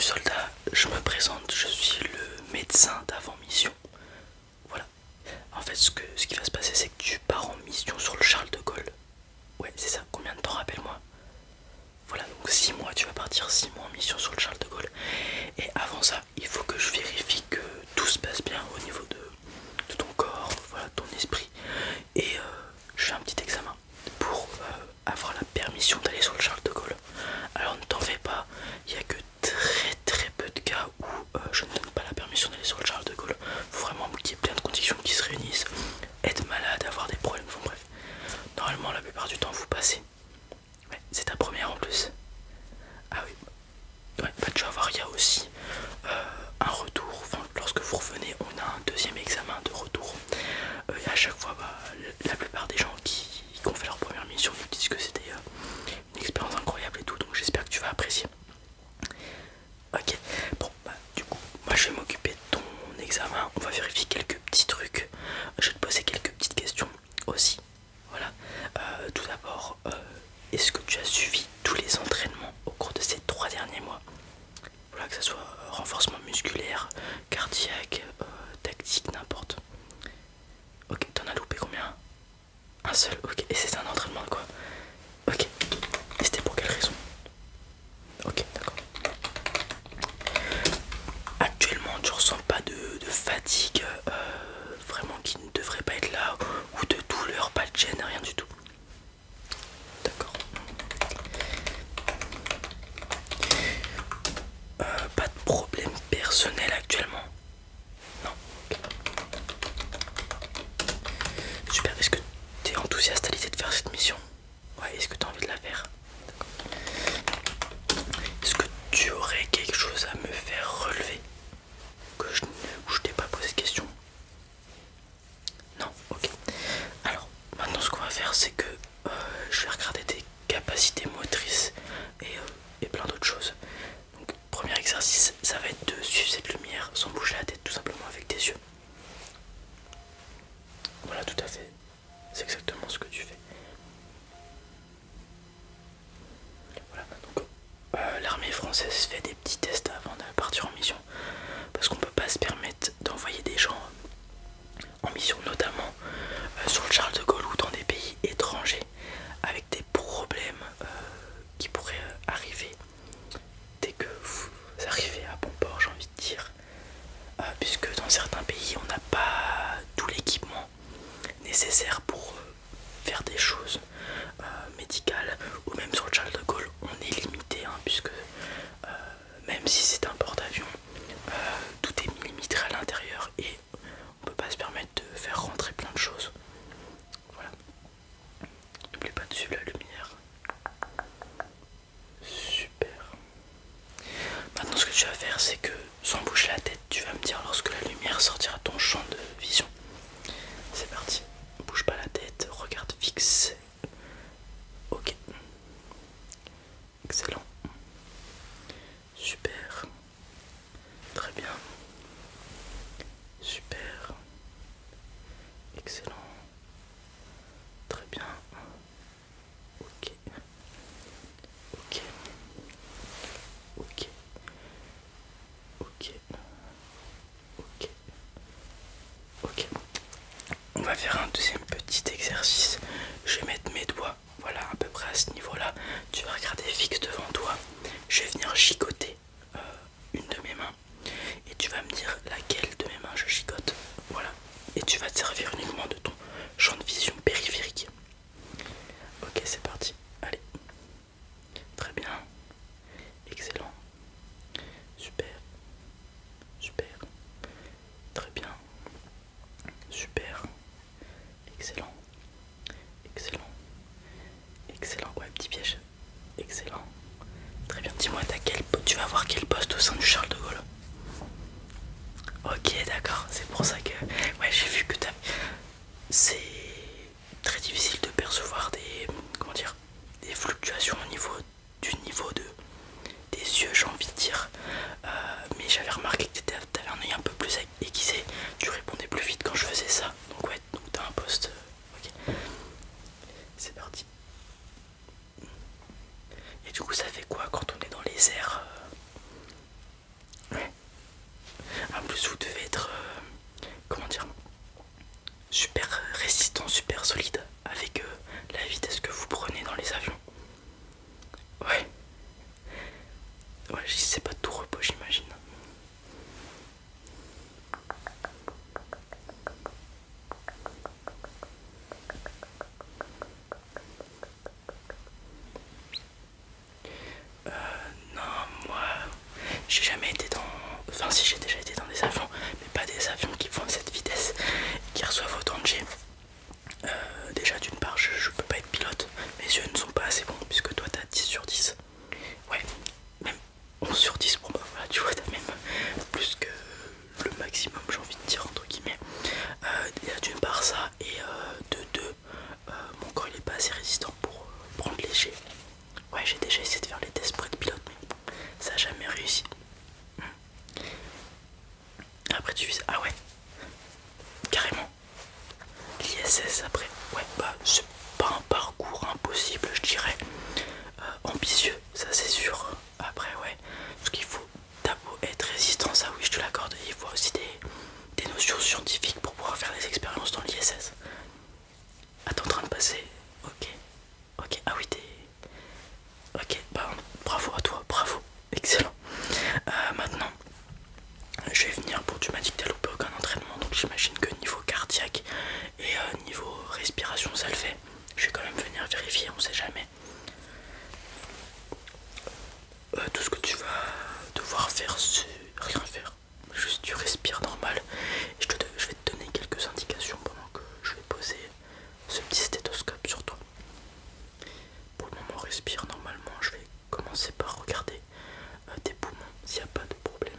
soldat, je me présente, je suis le médecin d'avant-mission. Voilà. En fait, ce qui va se passer, c'est que tu pars en mission sur le Charles de Gaulle. Ouais, c'est ça. Combien de temps, rappelle-moi? Voilà, donc 6 mois, tu vas partir 6 mois en mission sur le Charles de Gaulle. Et avant ça, il faut que je vérifie que tout se passe bien au niveau de ton corps, voilà, ton esprit. Et je fais un petit examen pour avoir la permission d'aller sur le Charles de Gaulle. Alors ne t'en fais pas, il n'y a que très peu de cas où je ne donne pas la permission d'aller sur le Charles de Gaulle. Il faut vraiment qu'il y ait plein de conditions qui se réunissent. Être malade, avoir des problèmes, enfin bref. Normalement la plupart du temps vous passez. Ouais, c'est ta première en plus. Ah oui. Ouais, bah tu vas voir, il y a aussi un retour. Enfin, lorsque vous revenez, on a un deuxième examen de retour. Et à chaque fois, bah, la plupart des gens qui ont fait leur première mission nous disent que c'était une expérience incroyable et tout. Donc j'espère que tu vas apprécier. Ok, bon, bah du coup, moi je vais m'occuper de ton examen. On va vérifier quelques petits trucs. Je vais te poser quelques petites questions aussi. Voilà. Tout d'abord, est-ce que tu as suivi tous les entraînements au cours de ces 3 derniers mois? Voilà, que ce soit renforcement musculaire, cardiaque, tactique, n'importe. Ok, t'en as loupé combien? Un seul, ok. Et c'était un entraînement de quoi? Ok. Et c'était pour quelle raison? Ok, d'accord. Actuellement, tu ressens pas de fatigue vraiment qui ne devrait pas être là, ou de douleur, pas de gêne, rien du tout? D'accord. Pas de problème personnel actuellement? Non. Ok. Super, est-ce que tu es enthousiaste à l'idée de faire cette mission? Ouais, est-ce que tu as envie de la faire? Est-ce que tu aurais quelque chose à me faire relever où je t'ai pas posé de question? Non, ok. Alors, maintenant ce qu'on va faire, c'est que je vais regarder tes capacités motrices et plein d'autres choses. Donc, premier exercice, ça va être de suivre cette lumière sans bouger la tête, tout simplement avec tes yeux. Voilà, tout à fait. C'est exactement ce que tu fais. Voilà, donc l'armée française fait des petits tests avant de partir en mission. Parce qu'on peut pas se permettre d'envoyer des gens en mission, notamment sur le Charles de Gaulle ou dans des pays étrangers, avec des problèmes qui pourraient arriver dès que vous arrivez à bon port, j'ai envie de dire. Puisque dans certains pays, on n'a pas tout l'équipement nécessaire pour faire des choses médicales, ou même sur le Charles de Gaulle, on est limité, hein, puisque même si c'est un porte-avions, tout est millimétré à l'intérieur et on peut pas se permettre de faire rentrer plein de choses. Voilà. N'oublie pas de suivre la lumière. Super. Maintenant, ce que tu vas faire, c'est que sans bouger la tête, tu vas me dire lorsque la lumière sortira de ton champ de vision. C'est parti. Bouge pas la tête, regarde fixe. Ok. Excellent. Super. Très bien. Super. Excellent. Très bien. Ok. Ok. Ok. Ok. Ok. Ok. On va faire un deuxième petit exercice. Je vais mettre mes doigts, voilà, à peu près à ce niveau-là. Tu vas regarder fixe devant toi. Je vais venir chicoter une de mes mains. Et tu vas me dire laquelle de mes mains je chicote. Voilà. Et tu vas te servir uniquement de ton champ de vision périphérique. Ok, c'est parti. Allez. Très bien. Excellent. Super. Super. Très bien. Super. Excellent. Excellent. Excellent. Ouais, petit piège. Excellent. Très bien. Dis-moi, tu vas avoir quel poste au sein du Charles de Gaulle? Ok, d'accord. C'est pour ça que... Ouais, j'ai vu que t'as... C'est très difficile de percevoir des... Comment dire? Des fluctuations au niveau du niveau des yeux, j'ai envie de dire. Mais j'avais remarqué que t'avais un œil un peu plus aiguisé. Tu répondais plus vite quand je faisais ça. Donc ouais, donc t'as un poste... Ok. C'est parti. Et du coup, ça fait quoi quand on est dans les airs? Ouais, c'est pas tout repos, j'imagine. Non, moi, j'ai jamais été dans... Enfin si, j'ai déjà été dans des avions, mais pas des avions qui font cette vitesse et qui reçoivent autant de G. Déjà d'une part, je peux pas être pilote, mes yeux ne sont pas assez bons puisque toi t'as 10 sur 10. Ouais, même 11 sur 10 pour moi, voilà, tu vois, t'as même plus que le maximum, j'ai envie de dire, entre guillemets. Déjà d'une part ça, et de deux, mon corps il est pas assez résistant pour prendre les G. Ouais, j'ai déjà essayé de faire les tests pour être pilote, mais ça a jamais réussi. Après tu vises, ah ouais, carrément. L'ISS après, ouais, bah c'est pas un parcours impossible, je dirais. Ambitieux, ça c'est sûr. Après, ouais, parce qu'il faut d'abord être résistant, ça oui, je te l'accorde. Il faut aussi des notions scientifiques pour pouvoir faire des expériences dans l'ISS. Ah, t'es en train de passer. Ok, ok, ah oui, t'es. Ok, bah bravo à toi, bravo, excellent. Maintenant, je vais venir pour. Tu m'as dit que t'as loupé aucun entraînement, donc j'imagine que niveau cardiaque et niveau respiration, ça le fait. Je vais quand même venir vérifier, on sait jamais. Tout ce que tu vas devoir faire, c'est rien faire. Juste tu respires normal. Et je vais te donner quelques indications pendant que je vais poser ce petit stéthoscope sur toi. Pour le moment, respire normalement. Je vais commencer par regarder tes poumons s'il n'y a pas de problème.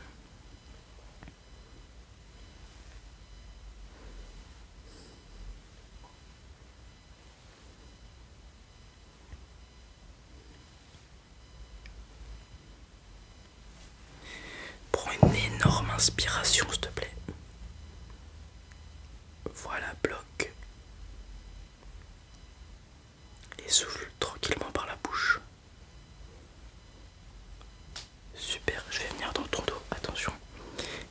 Prends une énorme inspiration, s'il te plaît. Voilà, bloc. Et souffle tranquillement par la bouche. Super, je vais venir dans ton dos. Attention,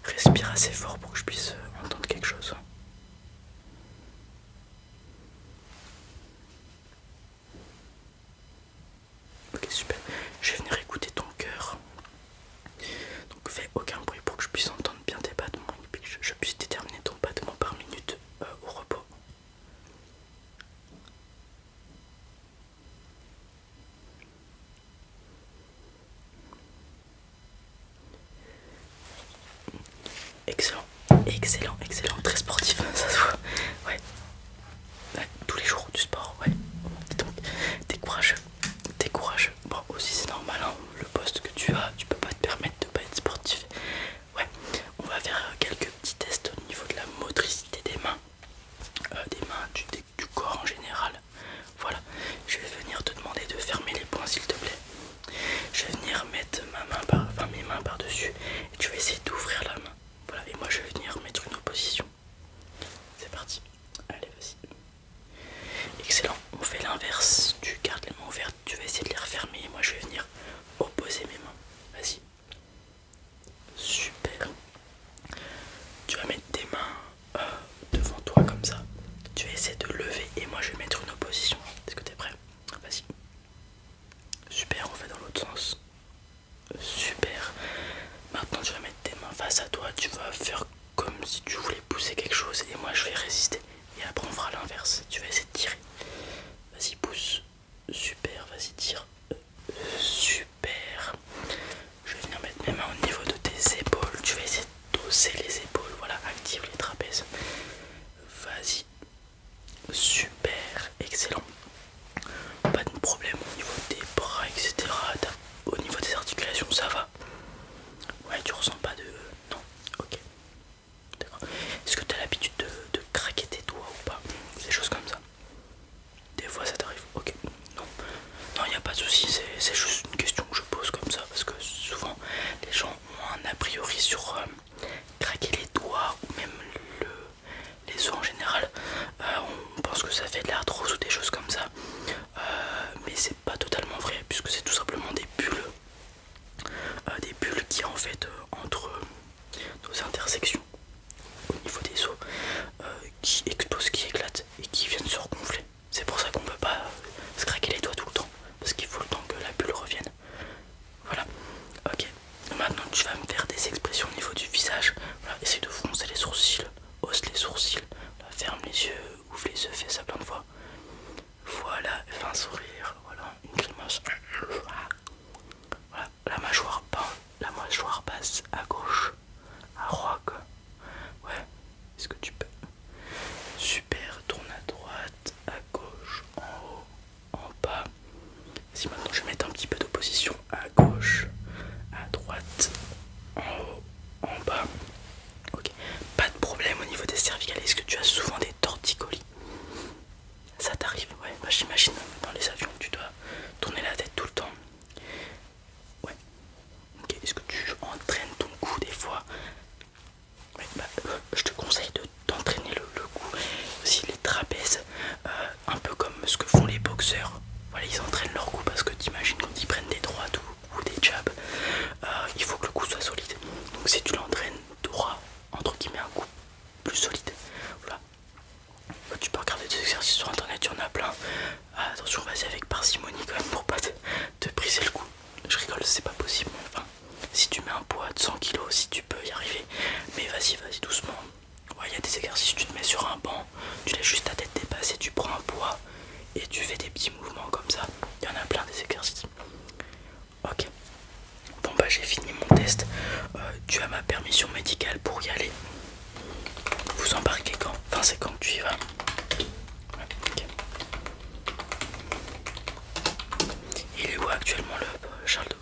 respire assez fort pour que je puisse entendre quelque chose. Ok, super. Je vais venir écouter ton cœur. Donc fais aucun bruit pour que je puisse entendre bien tes battements et puis que je puisse déterminer ton battement par minute au repos. Excellent, excellent, excellent, très sportif, ça se voit. Ouais, ouais, tous les jours du sport, ouais. Donc, t'es courageux, t'es courageux. Bon, aussi c'est normal, hein, le poste que tu as, tu peux pas te permettre de pas être sportif. Ouais, on va faire quelques petits tests au niveau de la motricité des mains, du corps en général. Voilà, je vais venir te demander de fermer les poings s'il te plaît. Je vais venir mettre mes mains par-dessus et tu vas essayer d'ouvrir la main. Voilà, et moi je vais venir mettre une opposition. C'est parti. Allez, vas-y. Excellent, on fait l'inverse. Tu gardes les mains ouvertes, tu vas essayer de les refermer et moi je vais venir opposer mes mains. Vas-y. Super. Tu vas mettre tes mains devant toi comme ça. Tu vas essayer de lever et moi je vais mettre une opposition. Est-ce que tu es prêt? Vas-y. Super, on fait dans l'autre sens. Super. Maintenant tu vas mettre tes mains face à toi. Tu vas faire comme si tu voulais pousser quelque chose et moi je vais résister. Et après on fera l'inverse. Tu vas essayer de tirer. Vas-y, pousse. Super, vas-y, tire. Super. Je vais venir mettre mes mains au niveau de tes épaules. Tu vas essayer d'osser les épaules. Voilà, active les trapèzes. Vas-y. Super, excellent. Pas de problème au niveau des bras, etc. Au niveau des articulations, ça va. Ouais, tu ressens pas de... Non, ok. D'accord. Est-ce que tu as l'habitude de craquer tes doigts ou pas? Des choses comme ça. Des fois ça t'arrive. Ok. Non, non, il n'y a pas de souci. C'est juste une question que je pose comme ça. Parce que souvent, les gens ont un a priori sur craquer les doigts ou même les os en général. On pense que ça fait de l'arthrose ou des choses comme ça. Mais c'est pas totalement vrai puisque c'est tout simplement des bulles. Des bulles qui en fait entre nos intersections au niveau des os qui explosent, qui éclatent et qui viennent se regonfler. C'est pour ça qu'on peut pas se craquer les doigts tout le temps parce qu'il faut le temps que la bulle revienne. Voilà, ok, maintenant tu vas me faire des expressions au niveau du visage. Voilà, essaye de froncer les sourcils, hausse les sourcils, voilà, ferme les yeux, ouvre les yeux, fais ça plein de fois. Voilà, fais un sourire, voilà, une grimace. Voilà, la mâchoire basse à gauche, à droite. Ouais, est-ce que tu peux? Super, tourne à droite, à gauche, en haut, en bas. Si maintenant je vais mettre un petit peu d'opposition à gauche, à droite, en haut, en bas. Ok, pas de problème au niveau des cervicales. Est-ce que tu as souvent des torticolis? Ça t'arrive? Ouais, bah j'imagine dans les avions tu dois tourner la tête tout le temps. Ouais. Ok, est-ce que tu entraînes ton cou des fois? Ouais, bah, je te conseille de t'entraîner le cou. Aussi les trapèzes, un peu comme ce que font les boxeurs. Voilà, ils entraînent leur cou parce que t'imagines quand ils prennent des droites ou des jabs, il faut que le cou soit solide. Donc si tu l'entraînes droit, entre guillemets un cou plus solide, voilà. Tu peux regarder des exercices sur internet, il y en a plein. Ah, attention, vas-y avec parcimonie quand même pour pas te briser le cou. Je rigole, c'est pas possible. Enfin, si tu mets un poids de 100 kg, si tu peux y arriver. Mais vas-y, vas-y doucement. Ouais, il y a des exercices, tu te mets sur un banc, tu laisses juste ta tête dépasser, tu prends un poids et tu fais des petits mouvements comme ça. Il y en a plein des exercices. Ok. Bon bah j'ai fini mon test. Tu as ma permission médicale pour y aller. Vous embarquez quand? Enfin c'est quand que tu y vas? Ouais, ok. Il est où actuellement le Charles de